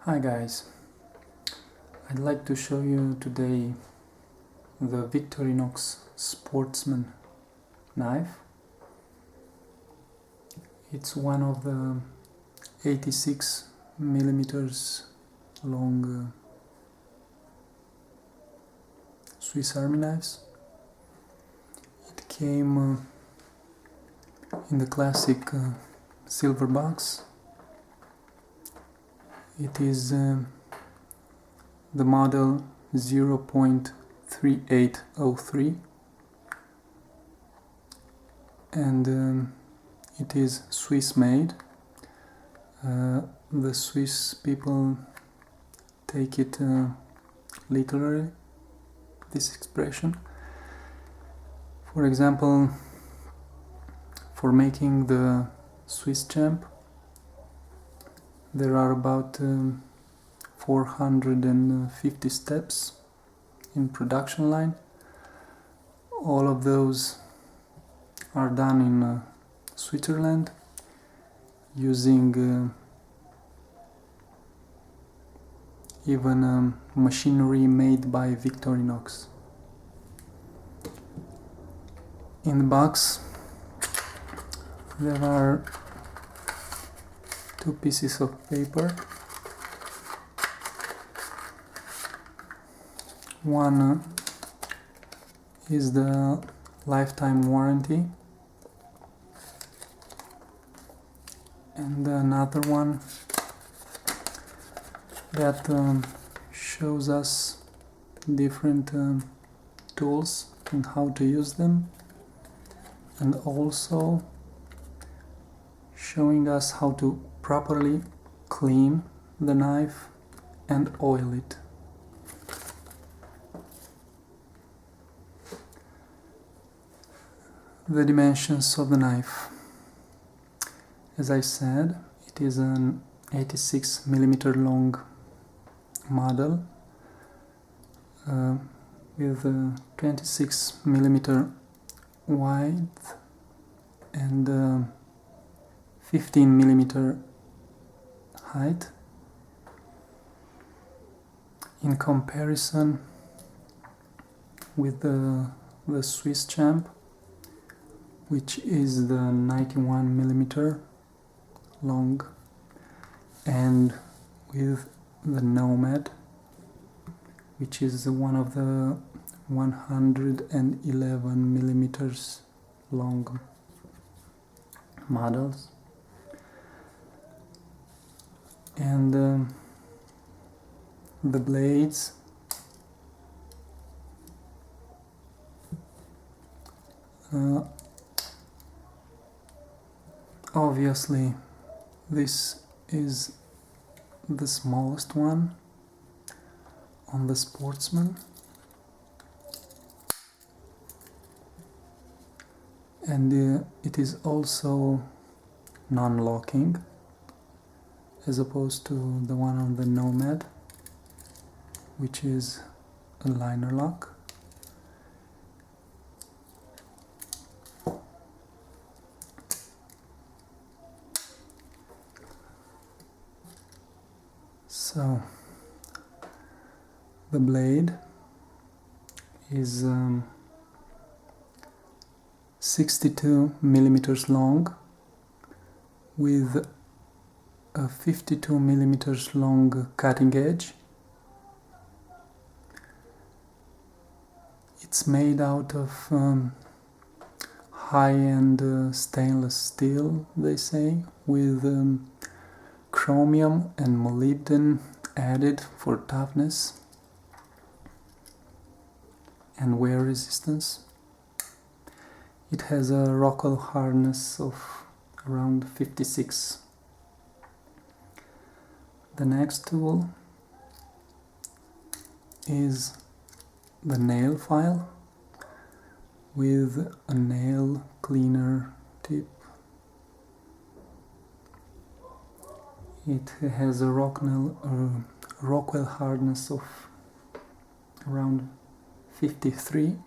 Hi guys, I'd like to show you today the Victorinox Sportsman knife. It's one of the 86 millimeters long Swiss Army knives. It came in the classic silver box. It is the model 0.3803 and it is Swiss made. The Swiss people take it literally, this expression. For example, for making the Swiss champ there are about 450 steps in production line. All of those are done in Switzerland using even machinery made by Victorinox. In the box there are two pieces of paper. One is the lifetime warranty and another one that shows us different tools and how to use them, and also showing us how to properly clean the knife and oil it. The dimensions of the knife. As I said, it is an 86 millimeter long model with 26 millimeter width and 15 millimeter height. In comparison with the Swiss champ, which is the 91 millimeter long, and with the Nomad, which is one of the 111 millimeters long models. And the blades obviously this is the smallest one on the Sportsman, and it is also non-locking as opposed to the one on the Nomad, which is a liner lock. So the blade is 62 millimeters long with a 52 millimeters long cutting edge. It's made out of high-end stainless steel, they say, with chromium and molybdenum added for toughness and wear resistance. It has a Rockwell hardness of around 56. The next tool is the nail file with a nail cleaner tip. It has a Rockwell hardness of around 53.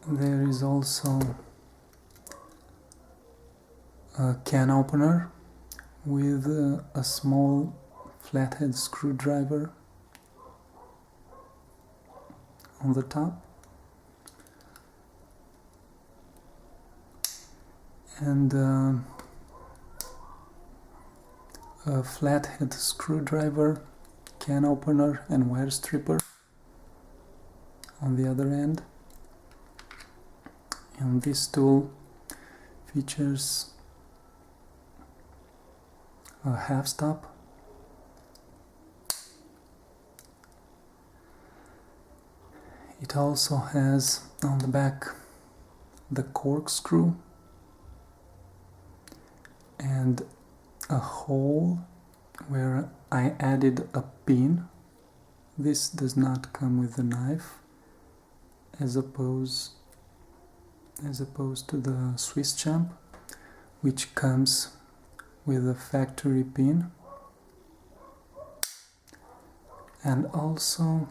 There is also a can opener with a small flathead screwdriver on the top, and a flathead screwdriver, can opener and wire stripper on the other end. And this tool features a half stop, it also has on the back the corkscrew and a hole where I added a pin. This does not come with the knife as opposed to the Swiss champ, which comes with a factory pin. And also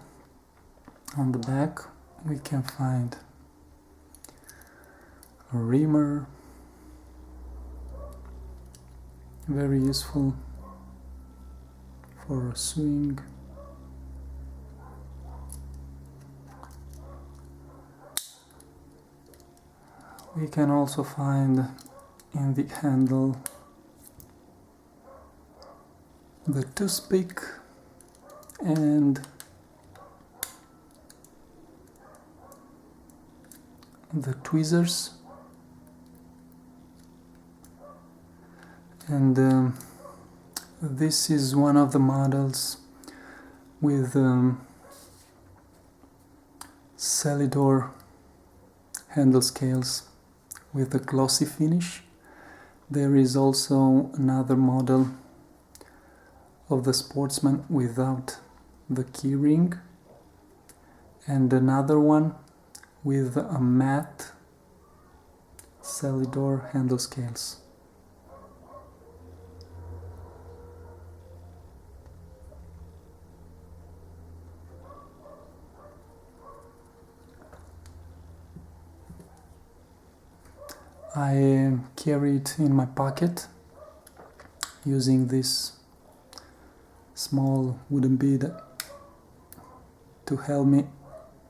on the back we can find a reamer, very useful for sewing. We can also find in the handle the toothpick and the tweezers, and this is one of the models with Celidor handle scales with a glossy finish. There is also another model of the Sportsman without the key ring, and another one with a matte Celidor handle scales. I carry it in my pocket using this small wooden bead to help me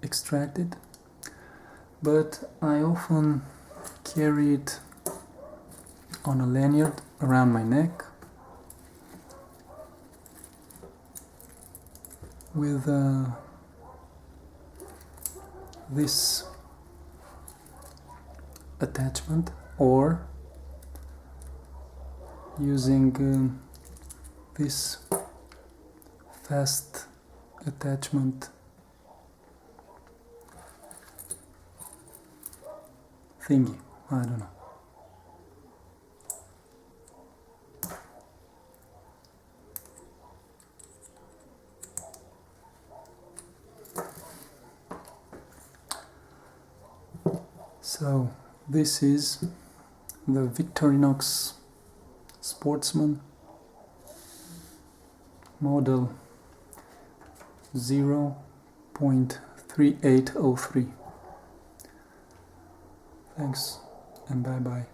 extract it, but I often carry it on a lanyard around my neck with this attachment, or using this fast attachment thingy, I don't know. So this is the Victorinox Sportsman model 0.3803. Thanks and bye bye.